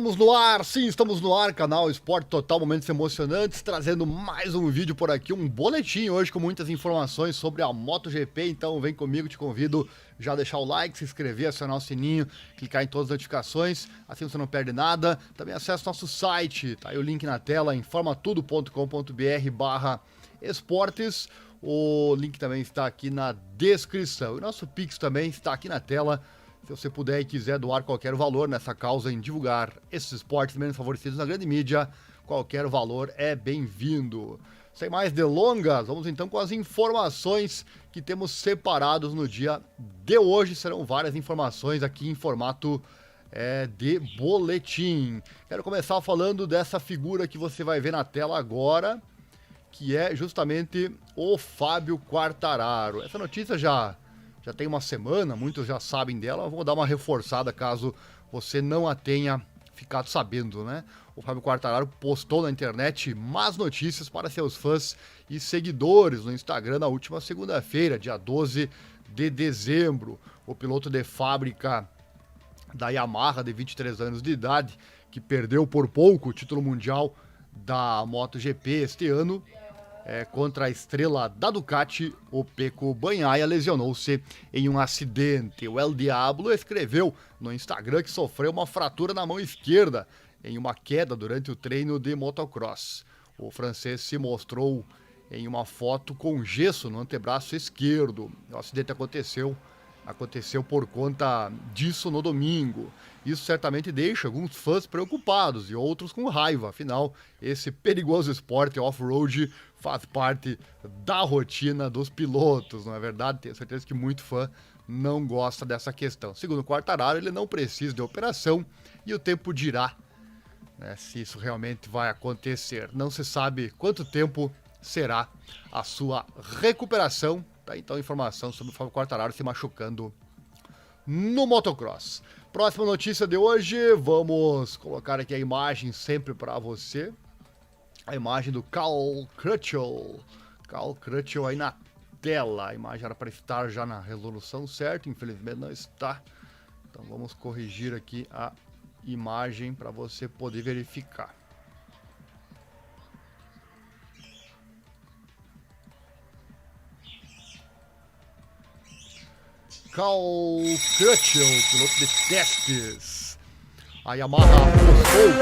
Estamos no ar, sim, estamos no ar, canal Esporte Total, momentos emocionantes, trazendo mais um vídeo por aqui, um boletim hoje com muitas informações sobre a MotoGP, então vem comigo, te convido já a deixar o like, se inscrever, acionar o sininho, clicar em todas as notificações, assim você não perde nada. Também acesse nosso site, tá aí o link na tela, informatudo.com.br/esportes, o link também está aqui na descrição, o nosso Pix também está aqui na tela. Se você puder e quiser doar qualquer valor nessa causa em divulgar esses esportes menos favorecidos na grande mídia, qualquer valor é bem-vindo. Sem mais delongas, vamos então com as informações que temos separados no dia de hoje. Serão várias informações aqui em formato de boletim. Quero começar falando dessa figura que você vai ver na tela agora, que é justamente o Fábio Quartararo. Essa notícia já tem uma semana, muitos já sabem dela, vou dar uma reforçada caso você não a tenha ficado sabendo, né? O Fábio Quartararo postou na internet más notícias para seus fãs e seguidores no Instagram na última segunda-feira, dia 12 de dezembro. O piloto de fábrica da Yamaha, de 23 anos de idade, que perdeu por pouco o título mundial da MotoGP este ano, contra a estrela da Ducati, o Pecco Bagnaia, lesionou-se em um acidente. O El Diablo escreveu no Instagram que sofreu uma fratura na mão esquerda em uma queda durante o treino de motocross. O francês se mostrou em uma foto com gesso no antebraço esquerdo. O acidente aconteceu por conta disso no domingo. Isso certamente deixa alguns fãs preocupados e outros com raiva. Afinal, esse perigoso esporte off-road faz parte da rotina dos pilotos, não é verdade? Tenho certeza que muito fã não gosta dessa questão. Segundo o Quartararo, ele não precisa de operação e o tempo dirá, né, se isso realmente vai acontecer. Não se sabe quanto tempo será a sua recuperação. Tá, então, informação sobre o Fábio Quartararo se machucando no motocross. Próxima notícia de hoje, vamos colocar aqui a imagem sempre para você. A imagem do Cal Crutchlow. Cal Crutchlow aí na tela. A imagem era para estar já na resolução certa, infelizmente não está. Então vamos corrigir aqui a imagem para você poder verificar. Cal Crutchlow, piloto de testes. A Yamaha apostou nos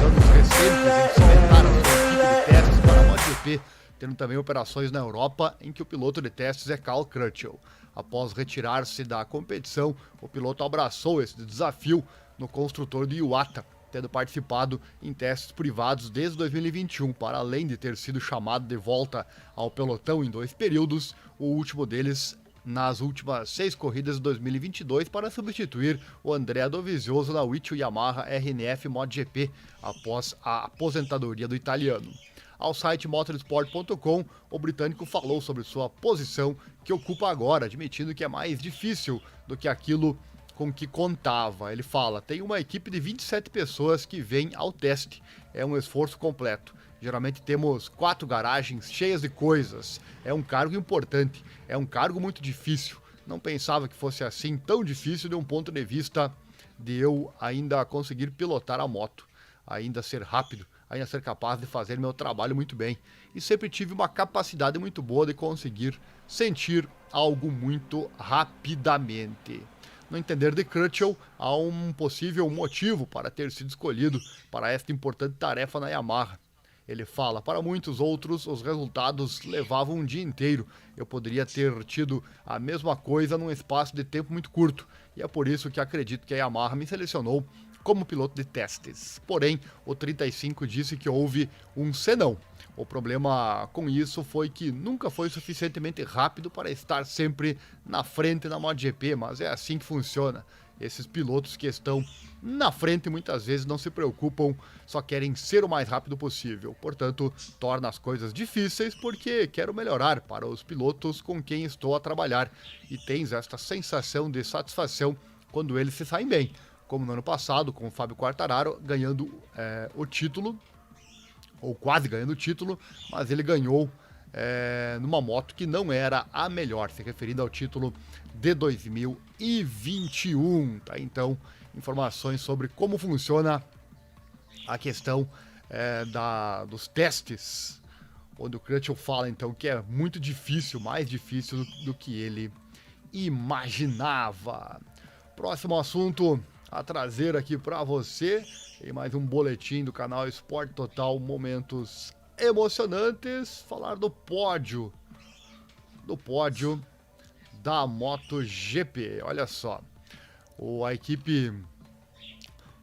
anos recentes em cimentar a sua equipe de testes para a MotoGP, tendo também operações na Europa em que o piloto de testes é Cal Crutchlow. Após retirar-se da competição, o piloto abraçou esse desafio no construtor de Iwata, tendo participado em testes privados desde 2021, para além de ter sido chamado de volta ao pelotão em 2 períodos, o último deles nas últimas 6 corridas de 2022 para substituir o Andrea Dovizioso na Wichita Yamaha RNF MotoGP após a aposentadoria do italiano. Ao site motorsport.com, o britânico falou sobre sua posição que ocupa agora, admitindo que é mais difícil do que aquilo com que contava. Ele fala: tem uma equipe de 27 pessoas que vem ao teste, é um esforço completo. Geralmente temos 4 garagens cheias de coisas. É um cargo importante, é um cargo muito difícil. Não pensava que fosse assim tão difícil de um ponto de vista de eu ainda conseguir pilotar a moto, ainda ser rápido, ainda ser capaz de fazer meu trabalho muito bem. E sempre tive uma capacidade muito boa de conseguir sentir algo muito rapidamente. No entender de Crutchlow, há um possível motivo para ter sido escolhido para esta importante tarefa na Yamaha. Ele fala: para muitos outros, os resultados levavam um dia inteiro. Eu poderia ter tido a mesma coisa num espaço de tempo muito curto. E é por isso que acredito que a Yamaha me selecionou como piloto de testes. Porém, o 35 disse que houve um senão. O problema com isso foi que nunca foi suficientemente rápido para estar sempre na frente na MotoGP, mas é assim que funciona. Esses pilotos que estão na frente muitas vezes não se preocupam, só querem ser o mais rápido possível. Portanto, torna as coisas difíceis porque quero melhorar para os pilotos com quem estou a trabalhar. E tens esta sensação de satisfação quando eles se saem bem. Como no ano passado, com o Fábio Quartararo ganhando o título, ou quase ganhando o título, mas ele ganhou numa moto que não era a melhor, se referindo ao título de 2021, tá? Então, informações sobre como funciona a questão dos testes, onde o Crutchlow fala então que é muito difícil, mais difícil do que ele imaginava. Próximo assunto a trazer aqui para você, em mais um boletim do canal Esporte Total, momentos emocionantes, falar do pódio da MotoGP. Olha só, a equipe,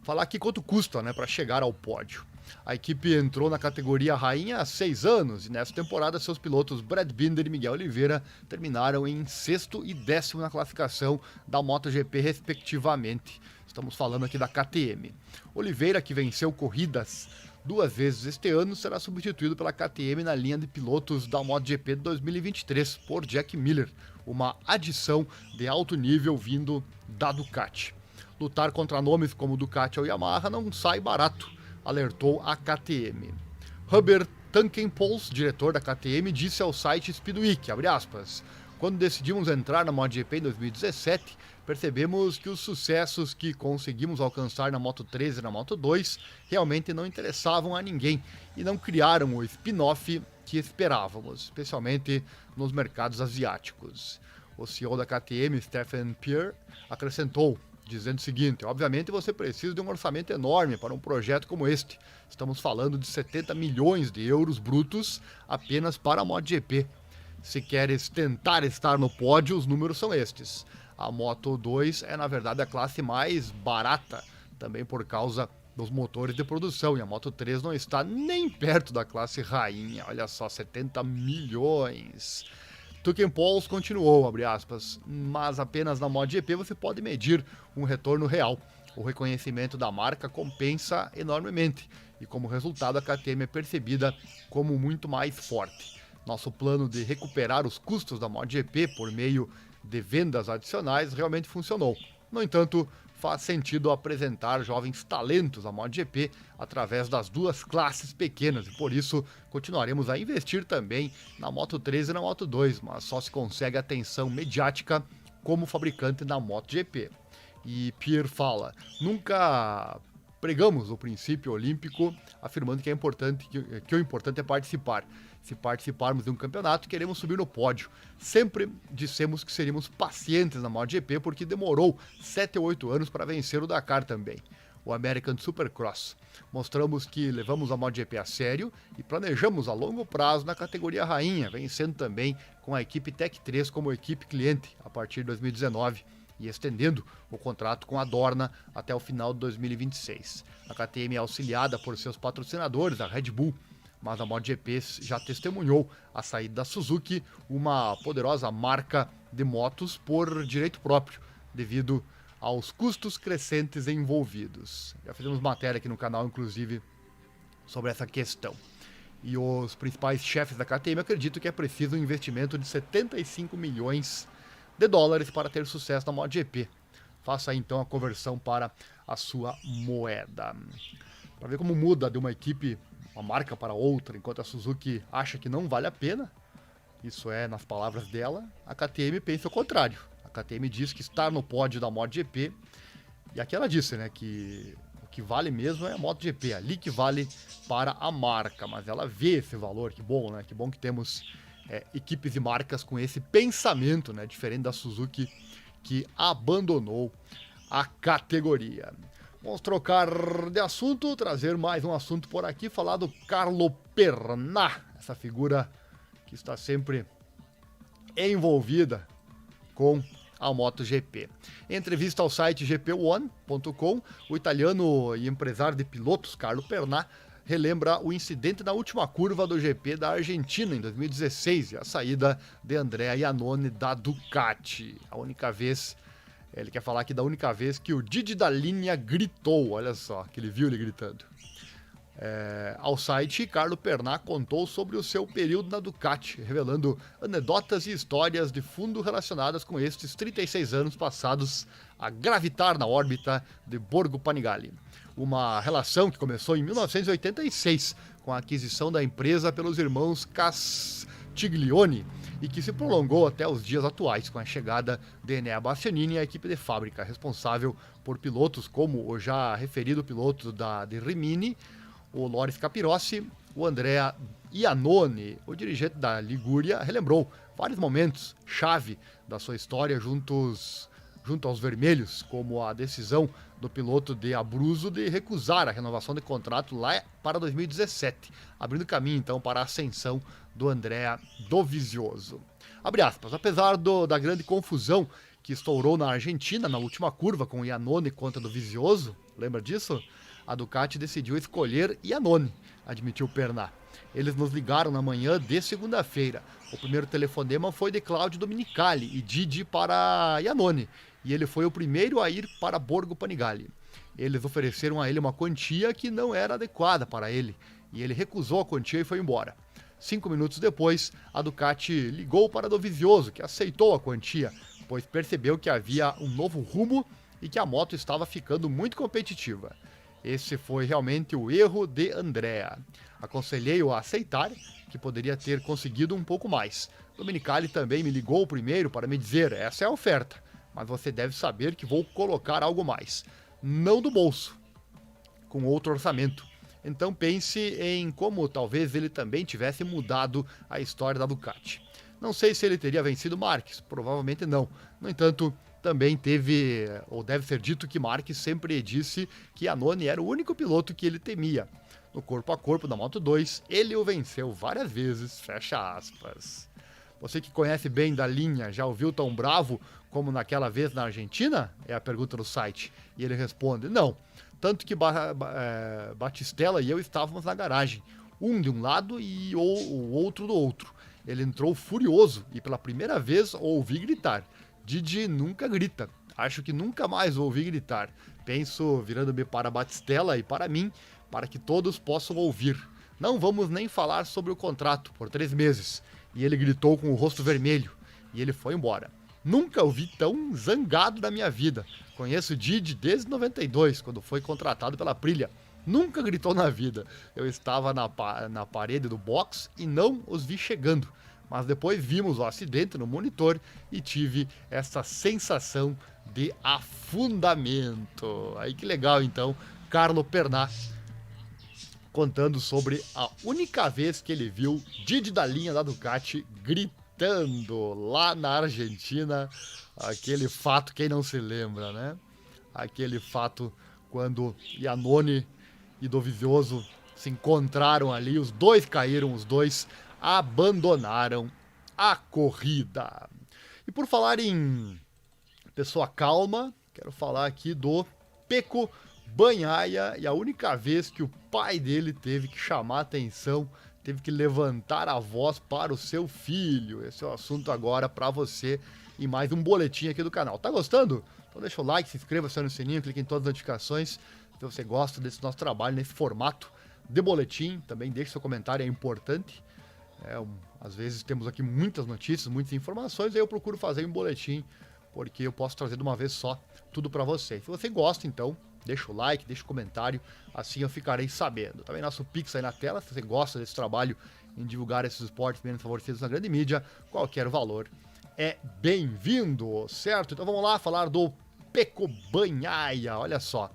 falar aqui quanto custa, né, para chegar ao pódio. A equipe entrou na categoria rainha há 6 anos e nessa temporada seus pilotos Brad Binder e Miguel Oliveira terminaram em 6º e 10º na classificação da MotoGP respectivamente. Estamos falando aqui da KTM. Oliveira, que venceu corridas 2 vezes este ano, será substituído pela KTM na linha de pilotos da MotoGP de 2023 por Jack Miller, uma adição de alto nível vindo da Ducati. Lutar contra nomes como Ducati ou Yamaha não sai barato, alertou a KTM. Hubert Tankenpols, diretor da KTM, disse ao site Speedweek, abre aspas, quando decidimos entrar na MotoGP em 2017, percebemos que os sucessos que conseguimos alcançar na Moto3 e na Moto2 realmente não interessavam a ninguém e não criaram o spin-off que esperávamos, especialmente nos mercados asiáticos. O CEO da KTM, Stefan Pierre, acrescentou, dizendo o seguinte, obviamente você precisa de um orçamento enorme para um projeto como este. Estamos falando de 70 milhões de euros brutos apenas para a MotoGP. Se queres tentar estar no pódio, os números são estes. A Moto2 é, na verdade, a classe mais barata, também por causa dos motores de produção, e a Moto3 não está nem perto da classe rainha. Olha só, 70 milhões. Tankenpols continuou, abre aspas, mas apenas na MotoGP você pode medir um retorno real. O reconhecimento da marca compensa enormemente e como resultado a KTM é percebida como muito mais forte. Nosso plano de recuperar os custos da MotoGP por meio de vendas adicionais realmente funcionou. No entanto, faz sentido apresentar jovens talentos à MotoGP através das 2 classes pequenas e por isso continuaremos a investir também na Moto3 e na Moto2, mas só se consegue atenção mediática como fabricante da MotoGP. E Pierre fala, nunca pregamos o princípio olímpico afirmando que o importante é participar. Se participarmos de um campeonato, queremos subir no pódio. Sempre dissemos que seríamos pacientes na MotoGP porque demorou 7 ou 8 anos para vencer o Dakar também, o American Supercross. Mostramos que levamos a MotoGP a sério e planejamos a longo prazo na categoria rainha, vencendo também com a equipe Tech 3 como equipe cliente a partir de 2019 e estendendo o contrato com a Dorna até o final de 2026. A KTM é auxiliada por seus patrocinadores, a Red Bull, mas a MotoGP já testemunhou a saída da Suzuki, uma poderosa marca de motos por direito próprio, devido aos custos crescentes envolvidos. Já fizemos matéria aqui no canal, inclusive, sobre essa questão. E os principais chefes da KTM acreditam que é preciso um investimento de 75 milhões de dólares para ter sucesso na MotoGP. Faça aí, então a conversão para a sua moeda. Para ver como muda de uma equipe, uma marca para outra, enquanto a Suzuki acha que não vale a pena, isso é nas palavras dela, a KTM pensa o contrário. A KTM diz que estar no pódio da MotoGP, e aqui ela disse, né, que o que vale mesmo é a MotoGP, ali que vale para a marca, mas ela vê esse valor, que bom, né, que bom que temos equipes e marcas com esse pensamento, né, diferente da Suzuki, que abandonou a categoria. Vamos trocar de assunto, trazer mais um assunto por aqui, falar do Carlo Pernà, essa figura que está sempre envolvida com a MotoGP. Em entrevista ao site gp1.com, o italiano e empresário de pilotos Carlo Pernà relembra o incidente na última curva do GP da Argentina em 2016 e a saída de Andrea Iannone da Ducati. A única vez, ele quer falar aqui da única vez que o Didi da linha gritou, olha só, que ele viu ele gritando. Ao site, Carlo Pernà contou sobre o seu período na Ducati, revelando anedotas e histórias de fundo relacionadas com estes 36 anos passados a gravitar na órbita de Borgo Panigale. Uma relação que começou em 1986, com a aquisição da empresa pelos irmãos Castiglione, e que se prolongou até os dias atuais, com a chegada de Enea Bastianini à equipe de fábrica, responsável por pilotos como o já referido piloto de Rimini, o Loris Capirossi, o Andrea Iannone, o dirigente da Ligúria, relembrou vários momentos chave da sua história junto aos vermelhos, como a decisão do piloto de Abruzzo de recusar a renovação de contrato lá para 2017, abrindo caminho então para a ascensão do Andrea Dovizioso. Abre aspas, apesar da grande confusão que estourou na Argentina na última curva com Iannone contra Dovizioso, lembra disso? A Ducati decidiu escolher Iannone, admitiu Pernat. Eles nos ligaram na manhã de segunda-feira. O primeiro telefonema foi de Claudio Domenicali e Didi para Iannone, e ele foi o primeiro a ir para Borgo Panigale. Eles ofereceram a ele uma quantia que não era adequada para ele, e ele recusou a quantia e foi embora. 5 minutos depois, a Ducati ligou para Dovizioso, que aceitou a quantia, pois percebeu que havia um novo rumo e que a moto estava ficando muito competitiva. Esse foi realmente o erro de Andrea. Aconselhei-o a aceitar, que poderia ter conseguido um pouco mais. Domenicali também me ligou primeiro para me dizer, essa é a oferta, mas você deve saber que vou colocar algo mais. Não do bolso, com outro orçamento. Então pense em como talvez ele também tivesse mudado a história da Ducati. Não sei se ele teria vencido Marques, provavelmente não. No entanto, também teve, ou deve ser dito que Marques sempre disse que Iannone era o único piloto que ele temia. No corpo a corpo da Moto2, ele o venceu várias vezes, fecha aspas. Você que conhece bem da linha, já ouviu tão bravo como naquela vez na Argentina? É a pergunta do site. E ele responde, não. Tanto que Batistella e eu estávamos na garagem, um de um lado e o outro do outro. Ele entrou furioso e pela primeira vez ouvi gritar. Didi nunca grita. Acho que nunca mais ouvi gritar. Penso, virando-me para Batistella e para mim, para que todos possam ouvir. Não vamos nem falar sobre o contrato, por 3 meses. E ele gritou com o rosto vermelho. E ele foi embora. Nunca o vi tão zangado na minha vida. Conheço Didi desde 92, quando foi contratado pela Aprilia. Nunca gritou na vida. Eu estava na parede do box e não os vi chegando. Mas depois vimos o acidente no monitor e tive essa sensação de afundamento. Aí que legal então, Carlo Pernat contando sobre a única vez que ele viu Didi da linha da Ducati gritando lá na Argentina. Aquele fato, quem não se lembra, né? Aquele fato quando Iannone e Dovizioso se encontraram ali, os dois caíram, os dois abandonaram a corrida. E por falar em pessoa calma, quero falar aqui do Pecco Bagnaia, e a única vez que o pai dele teve que chamar a atenção, teve que levantar a voz para o seu filho. Esse é o assunto agora para você e mais um boletim aqui do canal. Tá gostando? Então deixa o like, se inscreva, acione o sininho, clique em todas as notificações se você gosta desse nosso trabalho nesse formato de boletim. Também deixe seu comentário, é importante. Às vezes temos aqui muitas notícias, muitas informações, aí eu procuro fazer um boletim, porque eu posso trazer de uma vez só tudo para você. Se você gosta, então, deixa o like, deixa o comentário, assim eu ficarei sabendo. Também nosso Pix aí na tela, se você gosta desse trabalho em divulgar esses esportes menos favorecidos na grande mídia, qualquer valor é bem-vindo, certo? Então vamos lá falar do Pecco Bagnaia, olha só.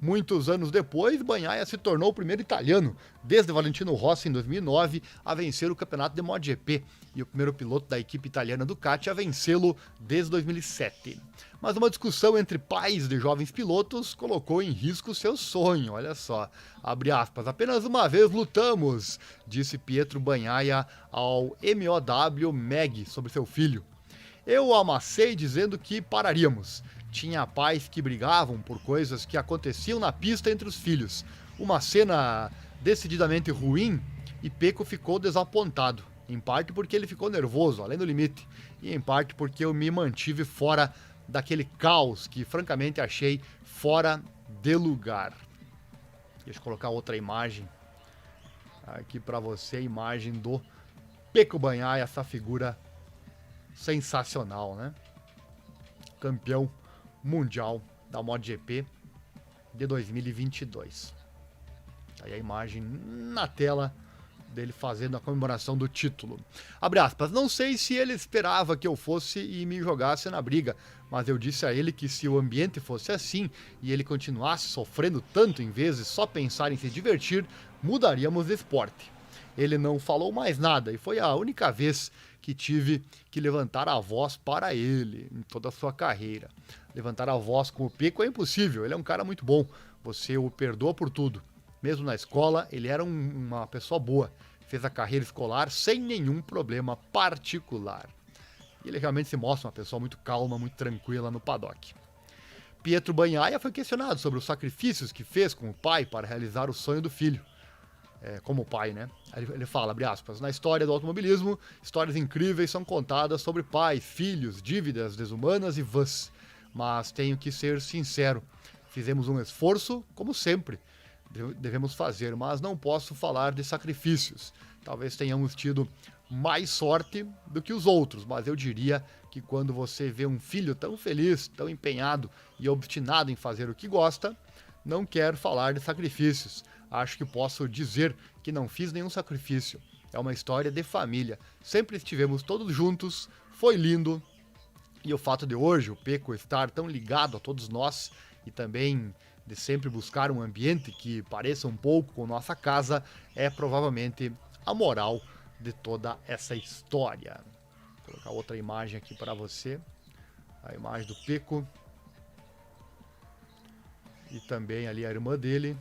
Muitos anos depois, Bagnaia se tornou o primeiro italiano, desde Valentino Rossi em 2009, a vencer o campeonato de MotoGP e o primeiro piloto da equipe italiana Ducati a vencê-lo desde 2007. Mas uma discussão entre pais de jovens pilotos colocou em risco seu sonho, olha só. Abre aspas, apenas uma vez lutamos, disse Pietro Bagnaia ao MOW Mag sobre seu filho. Eu o amassei dizendo que pararíamos. Tinha pais que brigavam por coisas que aconteciam na pista entre os filhos. Uma cena decididamente ruim e Pecco ficou desapontado. Em parte porque ele ficou nervoso, além do limite. E em parte porque eu me mantive fora daquele caos que francamente achei fora de lugar. Deixa eu colocar outra imagem aqui para você. A imagem do Pecco Bagnaia, essa figura sensacional, né? Campeão mundial da MotoGP de 2022. Aí a imagem na tela dele fazendo a comemoração do título. Abre aspas, não sei se ele esperava que eu fosse e me jogasse na briga, mas eu disse a ele que se o ambiente fosse assim e ele continuasse sofrendo tanto em vez de só pensar em se divertir, mudaríamos de esporte. Ele não falou mais nada e foi a única vez que tive que levantar a voz para ele em toda a sua carreira. Levantar a voz com o Peco é impossível, ele é um cara muito bom, você o perdoa por tudo. Mesmo na escola, ele era uma pessoa boa, fez a carreira escolar sem nenhum problema particular. E ele realmente se mostra uma pessoa muito calma, muito tranquila no paddock. Pietro Bagnaia foi questionado sobre os sacrifícios que fez com o pai para realizar o sonho do filho. Como pai, né? Ele fala, abre aspas, na história do automobilismo, histórias incríveis são contadas sobre pais, filhos, dívidas desumanas e vãs. Mas tenho que ser sincero, fizemos um esforço, como sempre, devemos fazer, mas não posso falar de sacrifícios. Talvez tenhamos tido mais sorte do que os outros, mas eu diria que quando você vê um filho tão feliz, tão empenhado e obstinado em fazer o que gosta, não quer falar de sacrifícios. Acho que posso dizer que não fiz nenhum sacrifício. É uma história de família. Sempre estivemos todos juntos, foi lindo. E o fato de hoje o Peco estar tão ligado a todos nós e também de sempre buscar um ambiente que pareça um pouco com nossa casa é provavelmente a moral de toda essa história. Vou colocar outra imagem aqui para você. A imagem do Peco. E também ali a irmã dele.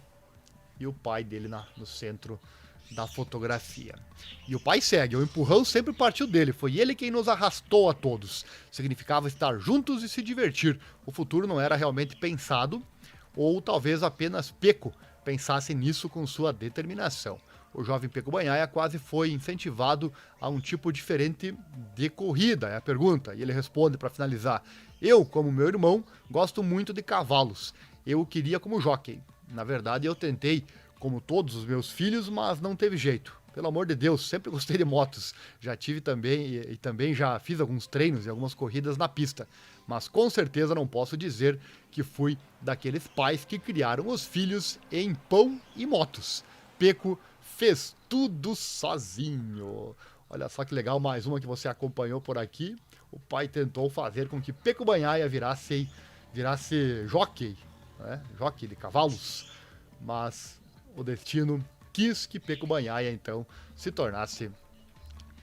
E o pai dele no centro da fotografia. E o pai segue, o empurrão sempre partiu dele, foi ele quem nos arrastou a todos. Significava estar juntos e se divertir. O futuro não era realmente pensado, ou talvez apenas Peco pensasse nisso com sua determinação. O jovem Peco Bagnaia quase foi incentivado a um tipo diferente de corrida, é a pergunta. E ele responde para finalizar, eu, como meu irmão, gosto muito de cavalos. Eu o queria como jockey. Na verdade, eu tentei, como todos os meus filhos, mas não teve jeito. Pelo amor de Deus, sempre gostei de motos. Já tive também, e também já fiz alguns treinos e algumas corridas na pista. Mas com certeza não posso dizer que fui daqueles pais que criaram os filhos em pão e motos. Peco fez tudo sozinho. Olha só que legal, mais uma que você acompanhou por aqui. O pai tentou fazer com que Peco Bagnaia virasse jockey. Jockey de cavalos, mas o destino quis que Peco Bagnaia então se tornasse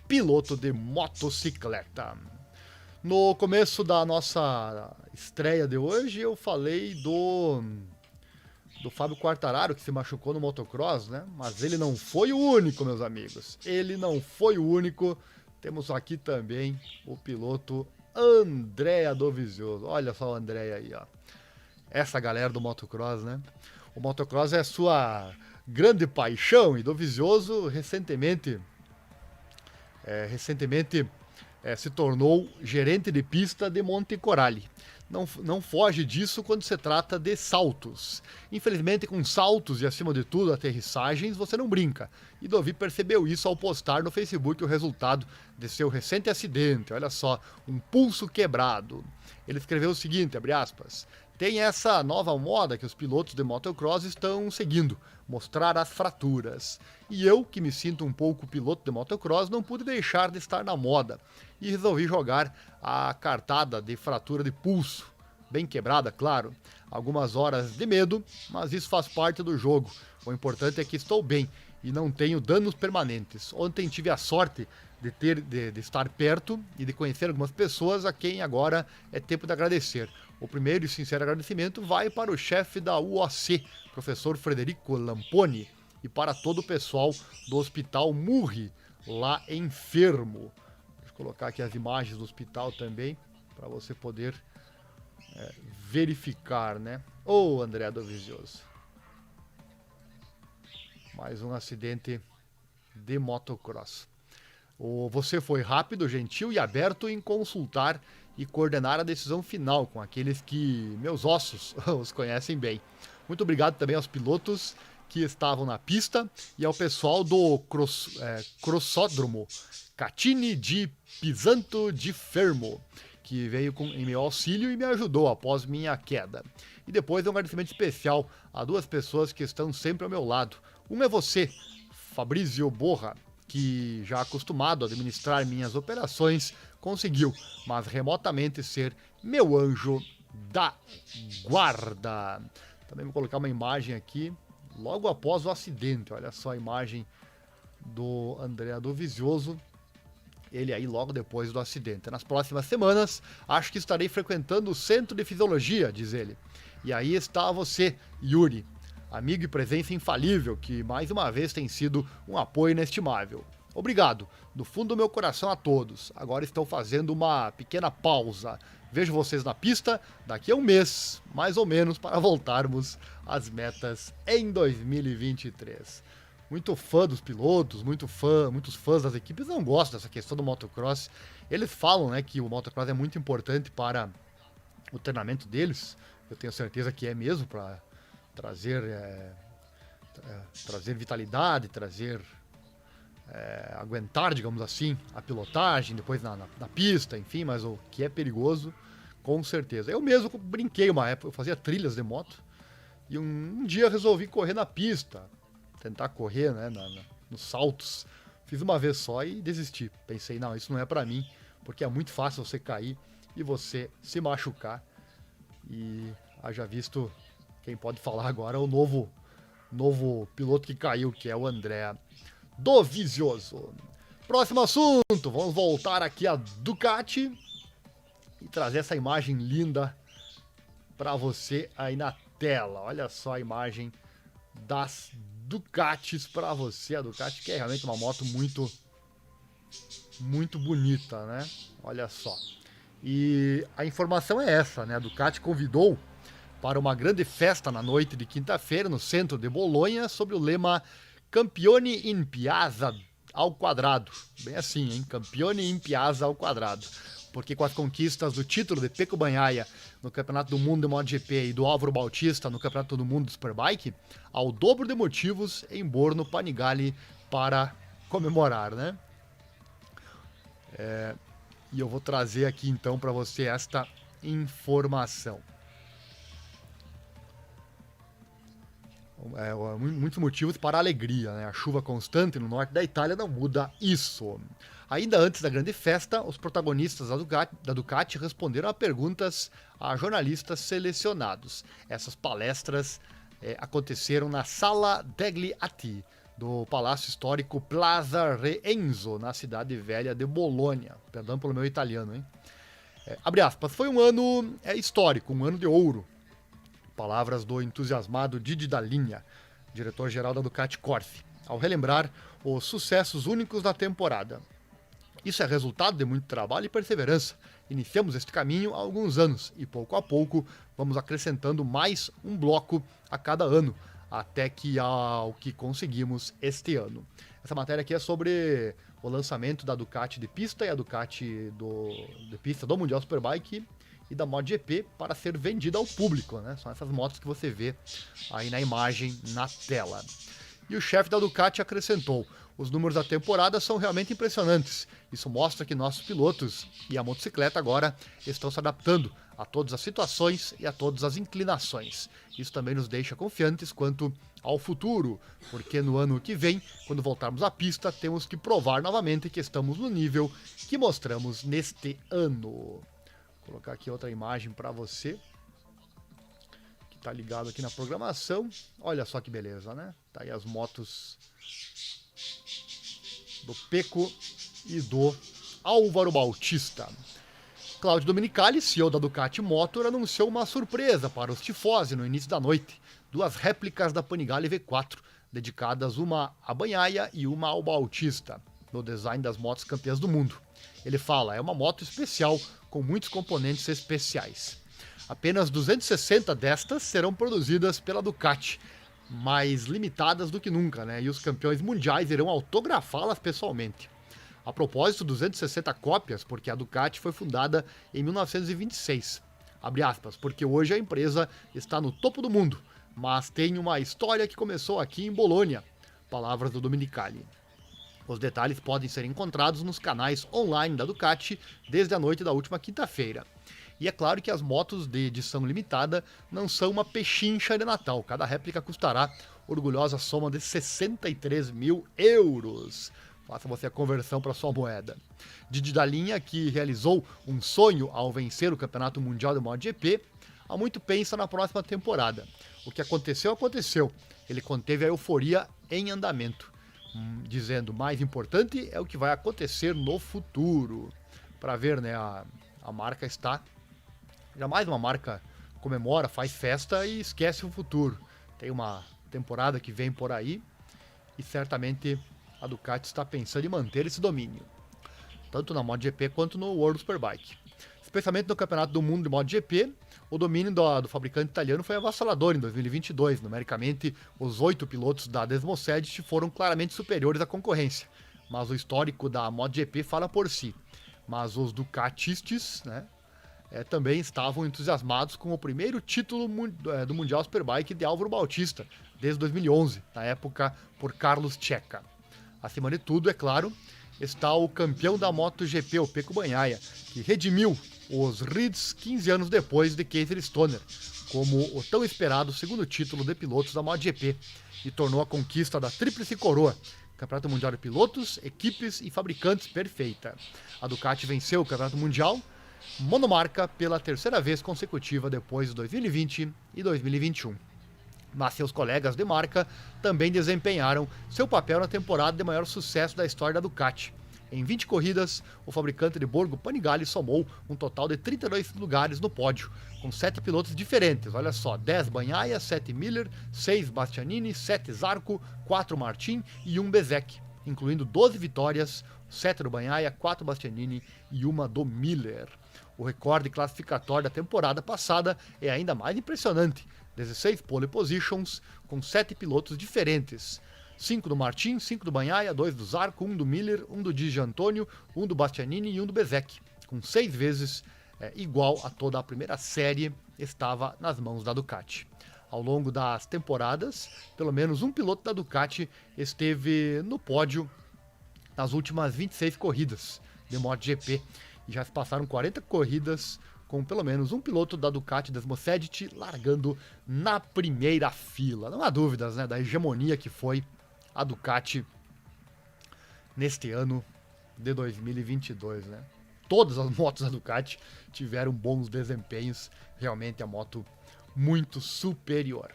piloto de motocicleta. No começo da nossa estreia de hoje eu falei do Fábio Quartararo, que se machucou no motocross, né? Mas ele não foi o único, meus amigos. Ele não foi o único. Temos aqui também o piloto Andrea Dovizioso. Olha só o Andrea aí, ó. Essa galera do motocross, né? O motocross é sua grande paixão e Dovizioso recentemente se tornou gerente de pista de Monte Coralli. Não foge disso quando se trata de saltos. Infelizmente, com saltos e, acima de tudo, aterrissagens, você não brinca. E Dovi percebeu isso ao postar no Facebook o resultado de seu recente acidente. Olha só, um pulso quebrado. Ele escreveu o seguinte, abre aspas, tem essa nova moda que os pilotos de motocross estão seguindo, mostrar as fraturas. E eu, que me sinto um pouco piloto de motocross, não pude deixar de estar na moda. E resolvi jogar a cartada de fratura de pulso. Bem quebrada, claro. Algumas horas de medo, mas isso faz parte do jogo. O importante é que estou bem e não tenho danos permanentes. Ontem tive a sorte de estar perto e de conhecer algumas pessoas a quem agora é tempo de agradecer. O primeiro e sincero agradecimento vai para o chefe da UOC, professor Frederico Lamponi, e para todo o pessoal do Hospital Murri, lá em Fermo. Deixa eu colocar aqui as imagens do hospital também, para você poder verificar, né? Ô, André Dovizioso. Mais um acidente de motocross. Você foi rápido, gentil e aberto em consultar e coordenar a decisão final com aqueles que meus ossos os conhecem bem. Muito obrigado também aos pilotos que estavam na pista e ao pessoal do crossódromo Catini di Pisanto di Fermo, que veio em meu auxílio e me ajudou após minha queda. E depois um agradecimento especial a duas pessoas que estão sempre ao meu lado. Uma é você, Fabrizio Borra, que já acostumado a administrar minhas operações, conseguiu, mas remotamente, ser meu anjo da guarda. Também vou colocar uma imagem aqui, logo após o acidente. Olha só a imagem do André Dovizioso, ele aí logo depois do acidente. Nas próximas semanas, acho que estarei frequentando o Centro de Fisiologia, diz ele. E aí está você, Yuri, amigo e presença infalível, que mais uma vez tem sido um apoio inestimável. Obrigado, do fundo do meu coração a todos. Agora estou fazendo uma pequena pausa. Vejo vocês na pista daqui a um mês, mais ou menos, para voltarmos às metas em 2023. Muito fã dos pilotos, muitos fãs das equipes não gostam dessa questão do motocross. Eles falam, né, que o motocross é muito importante para o treinamento deles. Eu tenho certeza que é mesmo, para trazer vitalidade, aguentar, digamos assim, a pilotagem, depois na pista, enfim, mas o que é perigoso, com certeza. Eu mesmo brinquei uma época, eu fazia trilhas de moto, e um dia resolvi correr na pista, tentar correr, né, nos saltos. Fiz uma vez só e desisti. Pensei, não, isso não é pra mim, porque é muito fácil você cair e você se machucar. E haja visto, quem pode falar agora é o novo piloto que caiu, que é o André Dovizioso. Próximo assunto, vamos voltar aqui a Ducati e trazer essa imagem linda para você aí na tela. Olha só a imagem das Ducatis para você. A Ducati, que é realmente uma moto muito bonita, né? Olha só. E a informação é essa, né? A Ducati convidou para uma grande festa na noite de quinta-feira no centro de Bolonha, sob o lema Campione in Piazza ao quadrado. Bem assim, hein? Campione in Piazza ao quadrado. Porque com as conquistas do título de Pecco Bagnaia no Campeonato do Mundo de MotoGP e do Álvaro Bautista no Campeonato do Mundo de Superbike, há o dobro de motivos em Borno Panigale para comemorar, né? E eu vou trazer aqui então para você esta informação. Muitos motivos para a alegria, né? A chuva constante no norte da Itália não muda isso. Ainda antes da grande festa, os protagonistas da Ducati responderam a perguntas a jornalistas selecionados. Essas palestras aconteceram na Sala degli Atti, do Palácio Histórico Plaza Reenzo, na cidade velha de Bolonha. Perdão pelo meu italiano, hein? Abre aspas, foi um ano histórico, um ano de ouro. Palavras do entusiasmado Didi Dall'Igna, diretor-geral da Ducati Corse, ao relembrar os sucessos únicos da temporada. Isso é resultado de muito trabalho e perseverança. Iniciamos este caminho há alguns anos e pouco a pouco vamos acrescentando mais um bloco a cada ano, até que ao que conseguimos este ano. Essa matéria aqui é sobre o lançamento da Ducati de pista e a Ducati de pista do Mundial Superbike e da MotoGP para ser vendida ao público, né? São essas motos que você vê aí na imagem, na tela. E o chefe da Ducati acrescentou: os números da temporada são realmente impressionantes. Isso mostra que nossos pilotos e a motocicleta agora estão se adaptando a todas as situações e a todas as inclinações. Isso também nos deixa confiantes quanto ao futuro, porque no ano que vem, quando voltarmos à pista, temos que provar novamente que estamos no nível que mostramos neste ano. Vou colocar aqui outra imagem para você, que está ligado aqui na programação. Olha só que beleza, né? Tá aí as motos do Pecco e do Álvaro Bautista. Claudio Domenicali, CEO da Ducati Motor, anunciou uma surpresa para os tifosi no início da noite. 2 réplicas da Panigale V4, dedicadas uma a Bagnaia e uma ao Bautista, no design das motos campeãs do mundo. Ele fala, é uma moto especial, com muitos componentes especiais. Apenas 260 destas serão produzidas pela Ducati, mais limitadas do que nunca, né? E os campeões mundiais irão autografá-las pessoalmente. A propósito, 260 cópias, porque a Ducati foi fundada em 1926. Abre aspas, porque hoje a empresa está no topo do mundo, mas tem uma história que começou aqui em Bolonha. Palavras do Domenicali. Os detalhes podem ser encontrados nos canais online da Ducati desde a noite da última quinta-feira. E é claro que as motos de edição limitada não são uma pechincha de Natal. Cada réplica custará orgulhosa soma de 63 mil euros. Faça você a conversão para sua moeda. Didi Dalinha, que realizou um sonho ao vencer o Campeonato Mundial de MotoGP, há muito pensa na próxima temporada. O que aconteceu, aconteceu. Ele conteve a euforia em andamento, dizendo, mais importante é o que vai acontecer no futuro. Para ver, né, a marca está... Jamais uma marca comemora, faz festa e esquece o futuro. Tem uma temporada que vem por aí e certamente a Ducati está pensando em manter esse domínio, tanto na MotoGP quanto no World Superbike. Especialmente no Campeonato do Mundo de MotoGP, o domínio do fabricante italiano foi avassalador em 2022. Numericamente, os 8 pilotos da Desmosed foram claramente superiores à concorrência, mas o histórico da MotoGP fala por si. Mas os Ducatistas, né, também estavam entusiasmados com o primeiro título do Mundial Superbike de Álvaro Bautista, desde 2011, na época por Carlos Checa. Acima de tudo, é claro, está o campeão da MotoGP, o Pecco Bagnaia, que redimiu os Reeds 15 anos depois de Casey Stoner, como o tão esperado segundo título de pilotos da MotoGP, e tornou a conquista da Tríplice Coroa, Campeonato Mundial de Pilotos, Equipes e Fabricantes perfeita. A Ducati venceu o Campeonato Mundial monomarca pela terceira vez consecutiva depois de 2020 e 2021. Mas seus colegas de marca também desempenharam seu papel na temporada de maior sucesso da história da Ducati. Em 20 corridas, o fabricante de Borgo Panigale somou um total de 32 lugares no pódio, com 7 pilotos diferentes. Olha só, 10 Bagnaia, 7 Miller, 6 Bastianini, 7 Zarco, 4 Martin e 1 Bezzecchi, incluindo 12 vitórias, 7 do Bagnaia, 4 Bastianini e 1 do Miller. O recorde classificatório da temporada passada é ainda mais impressionante, 16 pole positions com 7 pilotos diferentes. 5 do Martin, 5 do Bagnaia, 2 do Zarco, 1 do Miller, 1 do Di Giannantonio, 1 do Bastianini e 1 do Bezzecchi, com 6 vezes igual a toda a primeira série, estava nas mãos da Ducati. Ao longo das temporadas, pelo menos um piloto da Ducati esteve no pódio nas últimas 26 corridas de MotoGP, e já se passaram 40 corridas com pelo menos um piloto da Ducati Desmosed largando na primeira fila. Não há dúvidas, né, da hegemonia que foi a Ducati neste ano de 2022, né? Todas as motos da Ducati tiveram bons desempenhos, realmente a moto muito superior.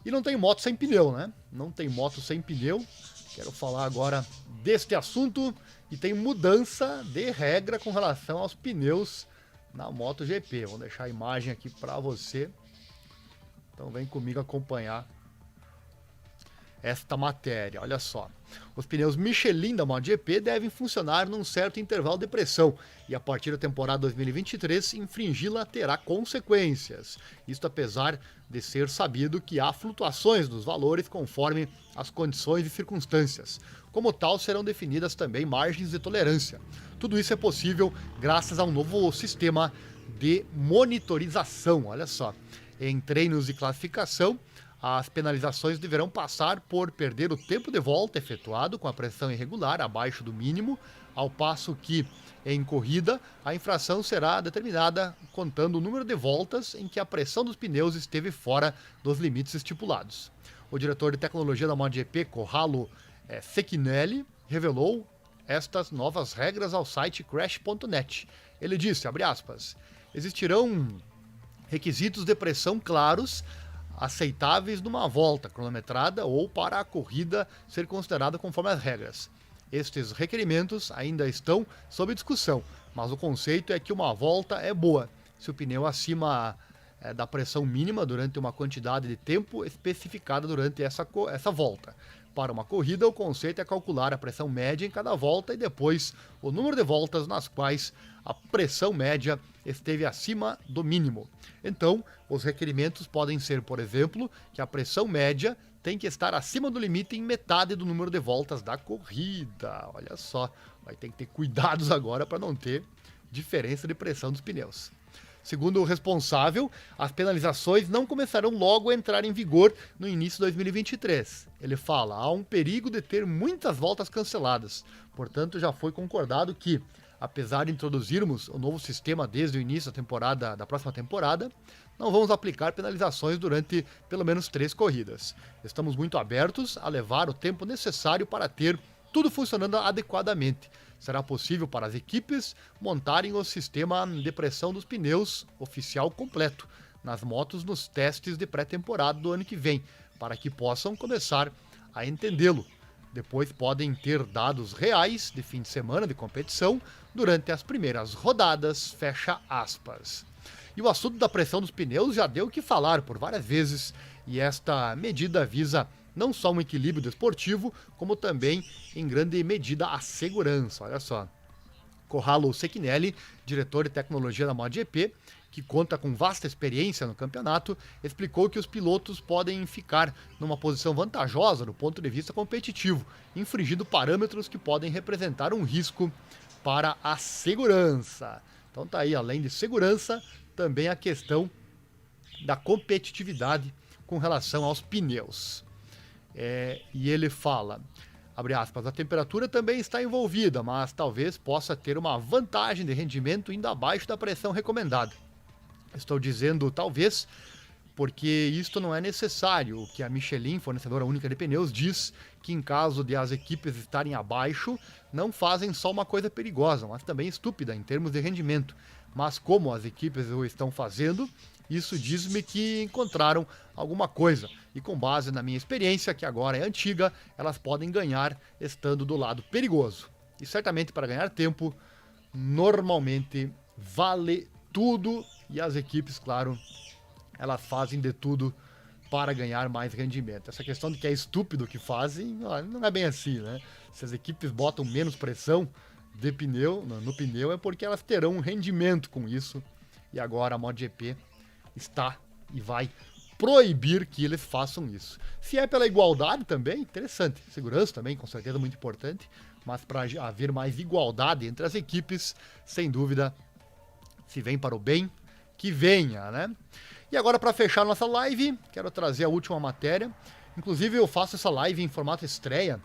E não tem moto sem pneu, né? Não tem moto sem pneu. Quero falar agora deste assunto e tem mudança de regra com relação aos pneus na MotoGP. Vou deixar a imagem aqui para você. Então vem comigo acompanhar esta matéria. Olha só. Os pneus Michelin da MotoGP devem funcionar num certo intervalo de pressão e a partir da temporada 2023 infringi-la terá consequências. Isto apesar de ser sabido que há flutuações dos valores conforme as condições e circunstâncias. Como tal, serão definidas também margens de tolerância. Tudo isso é possível graças a um novo sistema de monitorização. Olha só. Em treinos de classificação, as penalizações deverão passar por perder o tempo de volta efetuado com a pressão irregular abaixo do mínimo, ao passo que, em corrida, a infração será determinada contando o número de voltas em que a pressão dos pneus esteve fora dos limites estipulados. O diretor de tecnologia da MotoGP, Corrado Cecchinelli, revelou estas novas regras ao site crash.net. Ele disse, abre aspas, existirão requisitos de pressão claros aceitáveis numa volta cronometrada ou para a corrida ser considerada conforme as regras. Estes requerimentos ainda estão sob discussão, mas o conceito é que uma volta é boa se o pneu acima da pressão mínima durante uma quantidade de tempo especificada durante essa volta. Para uma corrida, o conceito é calcular a pressão média em cada volta e depois o número de voltas nas quais a pressão média esteve acima do mínimo. Então, os requerimentos podem ser, por exemplo, que a pressão média tem que estar acima do limite em metade do número de voltas da corrida. Olha só, vai ter que ter cuidados agora para não ter diferença de pressão dos pneus. Segundo o responsável, as penalizações não começarão logo a entrar em vigor no início de 2023. Ele fala, há um perigo de ter muitas voltas canceladas. Portanto, já foi concordado que, apesar de introduzirmos o novo sistema desde o início da próxima temporada, não vamos aplicar penalizações durante pelo menos 3 corridas. Estamos muito abertos a levar o tempo necessário para ter tudo funcionando adequadamente. Será possível para as equipes montarem o sistema de pressão dos pneus oficial completo nas motos nos testes de pré-temporada do ano que vem, para que possam começar a entendê-lo. Depois podem ter dados reais de fim de semana de competição durante as primeiras rodadas, fecha aspas. E o assunto da pressão dos pneus já deu o que falar por várias vezes, e esta medida visa não só um equilíbrio desportivo, como também, em grande medida, a segurança. Olha só. Corralo Cecchinelli, diretor de tecnologia da MotoGP, que conta com vasta experiência no campeonato, explicou que os pilotos podem ficar numa posição vantajosa do ponto de vista competitivo, infringindo parâmetros que podem representar um risco para a segurança. Então tá aí, além de segurança, também a questão da competitividade com relação aos pneus. E ele fala, abre aspas, a temperatura também está envolvida, mas talvez possa ter uma vantagem de rendimento indo abaixo da pressão recomendada. Estou dizendo talvez, porque isto não é necessário. O que a Michelin, fornecedora única de pneus, diz que em caso de as equipes estarem abaixo, não fazem só uma coisa perigosa, mas também estúpida em termos de rendimento. Mas como as equipes o estão fazendo, isso diz-me que encontraram alguma coisa. E com base na minha experiência, que agora é antiga, elas podem ganhar estando do lado perigoso. E certamente para ganhar tempo, normalmente vale tudo. E as equipes, claro, elas fazem de tudo para ganhar mais rendimento. Essa questão de que é estúpido o que fazem, não é bem assim, né? Se as equipes botam menos pressão de pneu, no pneu, é porque elas terão um rendimento com isso. E agora a MotoGP está e vai proibir que eles façam isso. Se é pela igualdade também, interessante. Segurança também, com certeza, muito importante. Mas para haver mais igualdade entre as equipes, sem dúvida, se vem para o bem, que venha, né? E agora, para fechar nossa live, quero trazer a última matéria. Inclusive, eu faço essa live em formato estreia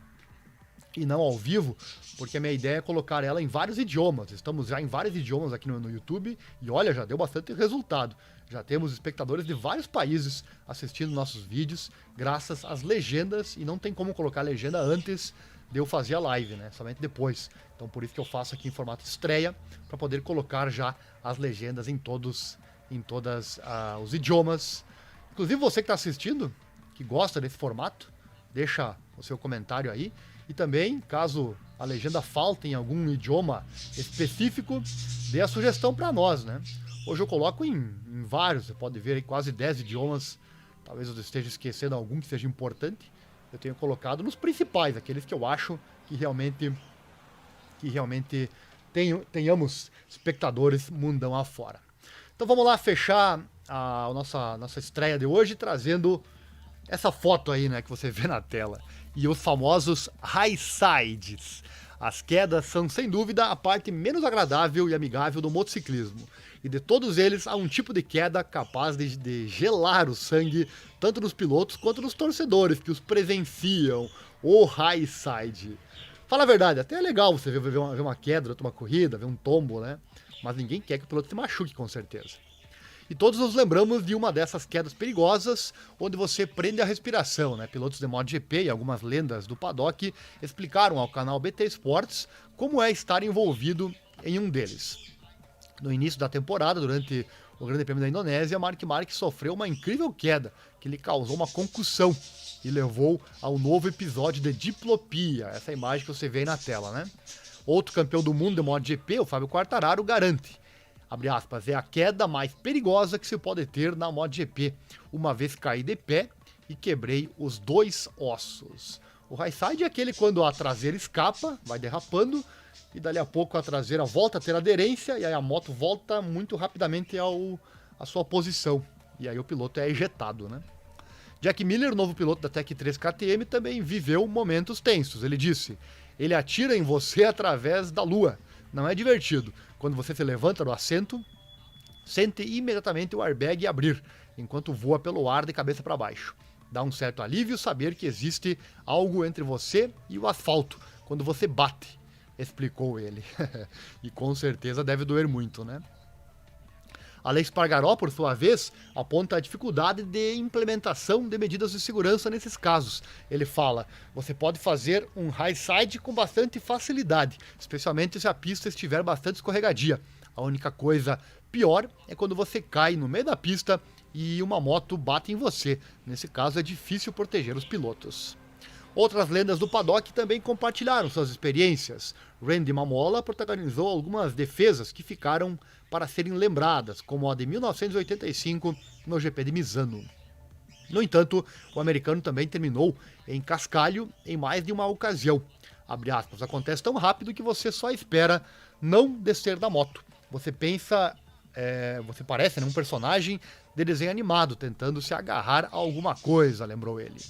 e não ao vivo, porque a minha ideia é colocar ela em vários idiomas. Estamos já em vários idiomas aqui no YouTube e olha, já deu bastante resultado. Já temos espectadores de vários países assistindo nossos vídeos, graças às legendas, e não tem como colocar legenda antes de eu fazer a live, né? Somente depois. Então por isso que eu faço aqui em formato estreia, para poder colocar já as legendas em todos os idiomas. Inclusive você que está assistindo, que gosta desse formato, deixa o seu comentário aí. E também, caso a legenda falte em algum idioma específico, dê a sugestão para nós, né? Hoje eu coloco em vários, você pode ver aí quase 10 idiomas. Talvez eu esteja esquecendo algum que seja importante. Eu tenho colocado nos principais, aqueles que eu acho que realmente tenhamos espectadores mundão afora. Então vamos lá fechar a nossa estreia de hoje trazendo essa foto aí, né, que você vê na tela. E os famosos high sides. As quedas são, sem dúvida, a parte menos agradável e amigável do motociclismo. E de todos eles, há um tipo de queda capaz de gelar o sangue, tanto dos pilotos quanto dos torcedores que os presenciam. O high side. Fala a verdade, até é legal você ver uma queda durante uma corrida, ver um tombo, né? Mas ninguém quer que o piloto se machuque, com certeza. E todos nos lembramos de uma dessas quedas perigosas, onde você prende a respiração, né? Pilotos de MotoGP e algumas lendas do paddock explicaram ao canal BT Sports como é estar envolvido em um deles. No início da temporada, durante o Grande Prêmio da Indonésia, Marc Marquez sofreu uma incrível queda, que lhe causou uma concussão e levou ao novo episódio de diplopia, essa imagem que você vê aí na tela, né? Outro campeão do mundo de MotoGP, o Fábio Quartararo, garante, abre aspas, é a queda mais perigosa que se pode ter na MotoGP. Uma vez caí de pé e quebrei os 2 ossos. O high side é aquele quando a traseira escapa, vai derrapando, e dali a pouco a traseira volta a ter aderência, e aí a moto volta muito rapidamente à sua posição. E aí o piloto é ejetado, né? Jack Miller, novo piloto da Tech 3 KTM, também viveu momentos tensos. Ele disse, ele atira em você através da lua. Não é divertido. Quando você se levanta do assento, sente imediatamente o airbag abrir, enquanto voa pelo ar de cabeça para baixo. Dá um certo alívio saber que existe algo entre você e o asfalto quando você bate, explicou ele. E com certeza deve doer muito, né? Alex Pargaró, por sua vez, aponta a dificuldade de implementação de medidas de segurança nesses casos. Ele fala, você pode fazer um high side com bastante facilidade, especialmente se a pista estiver bastante escorregadia. A única coisa pior é quando você cai no meio da pista e uma moto bate em você. Nesse caso é difícil proteger os pilotos. Outras lendas do paddock também compartilharam suas experiências. Randy Mamola protagonizou algumas defesas que ficaram para serem lembradas, como a de 1985 no GP de Misano. No entanto, o americano também terminou em cascalho em mais de uma ocasião. Abre aspas, acontece tão rápido que você só espera não descer da moto. Você parece um personagem de desenho animado tentando se agarrar a alguma coisa, lembrou ele.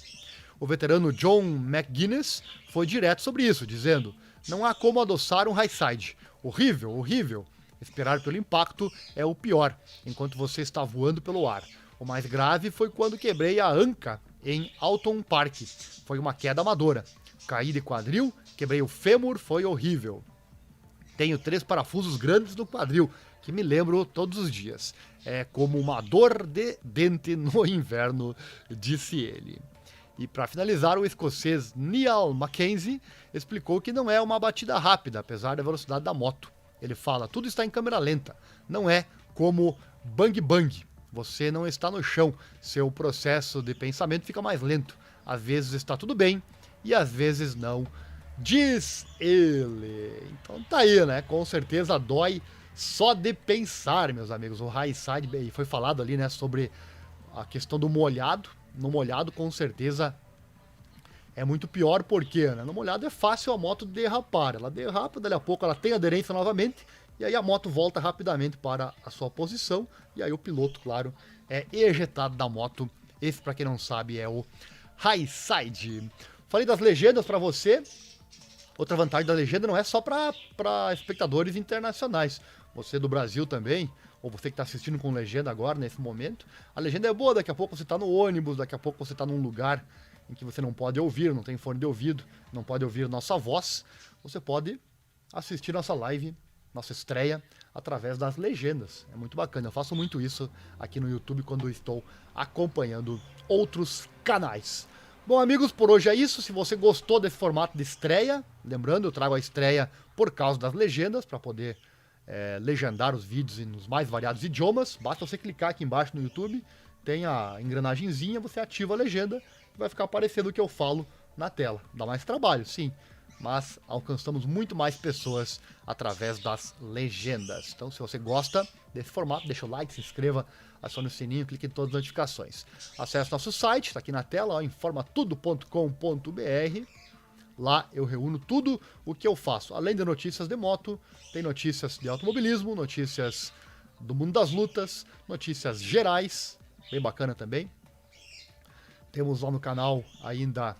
O veterano John McGuinness foi direto sobre isso, dizendo, não há como adoçar um high side. Horrível, horrível. Esperar pelo impacto é o pior, enquanto você está voando pelo ar. O mais grave foi quando quebrei a anca em Alton Park. Foi uma queda amadora. Caí de quadril, quebrei o fêmur, foi horrível. Tenho 3 parafusos grandes no quadril, que me lembro todos os dias. É como uma dor de dente no inverno, disse ele. E para finalizar, o escocês Neil Mackenzie explicou que não é uma batida rápida, apesar da velocidade da moto. Ele fala, tudo está em câmera lenta, não é como bang bang. Você não está no chão, seu processo de pensamento fica mais lento. Às vezes está tudo bem e às vezes não, diz ele. Então tá aí, né? Com certeza dói só de pensar, meus amigos. O high side, foi falado ali, né, sobre a questão do molhado. No molhado, com certeza, é muito pior, porque né, no molhado é fácil a moto derrapar. Ela derrapa, dali a pouco ela tem aderência novamente, e aí a moto volta rapidamente para a sua posição, e aí o piloto, claro, é ejetado da moto. Esse, para quem não sabe, é o high side. Falei das legendas para você. Outra vantagem da legenda não é só para espectadores internacionais. Você do Brasil também, ou você que está assistindo com legenda agora, nesse momento, a legenda é boa, daqui a pouco você está no ônibus, daqui a pouco você está num lugar em que você não pode ouvir, não tem fone de ouvido, não pode ouvir nossa voz, você pode assistir nossa live, nossa estreia, através das legendas. É muito bacana, eu faço muito isso aqui no YouTube quando estou acompanhando outros canais. Bom, amigos, por hoje é isso. Se você gostou desse formato de estreia, lembrando, eu trago a estreia por causa das legendas, para poder legendar os vídeos nos mais variados idiomas. Basta você clicar aqui embaixo no YouTube, tem a engrenagemzinha, você ativa a legenda e vai ficar aparecendo o que eu falo na tela. Dá mais trabalho, sim, mas alcançamos muito mais pessoas através das legendas. Então, se você gosta desse formato, deixa o like, se inscreva, acione o sininho, clique em todas as notificações. Acesse nosso site, está aqui na tela, informatudo.com.br. Lá eu reúno tudo o que eu faço. Além de notícias de moto, tem notícias de automobilismo, notícias do mundo das lutas, notícias gerais, bem bacana também. Temos lá no canal ainda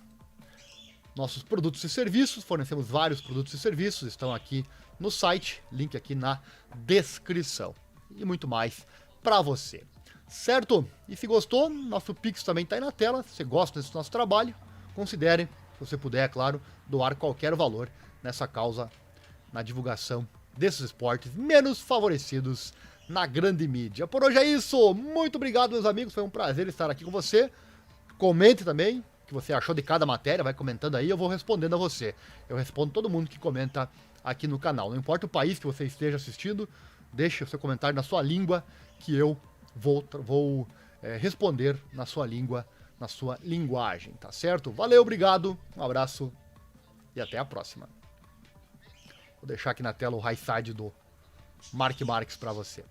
nossos produtos e serviços, fornecemos vários produtos e serviços, estão aqui no site, link aqui na descrição. E muito mais para você, certo? E se gostou, nosso Pix também está aí na tela. Se você gosta desse nosso trabalho, considere, se você puder, é claro, doar qualquer valor nessa causa, na divulgação desses esportes menos favorecidos na grande mídia. Por hoje é isso, muito obrigado, meus amigos, foi um prazer estar aqui com você. Comente também o que você achou de cada matéria, vai comentando aí, eu vou respondendo a você. Eu respondo todo mundo que comenta aqui no canal, não importa o país que você esteja assistindo, deixe o seu comentário na sua língua, que eu vou responder na sua língua, na sua linguagem, tá certo? Valeu, obrigado, um abraço e até a próxima. Vou deixar aqui na tela o high side do Mark Marques para você.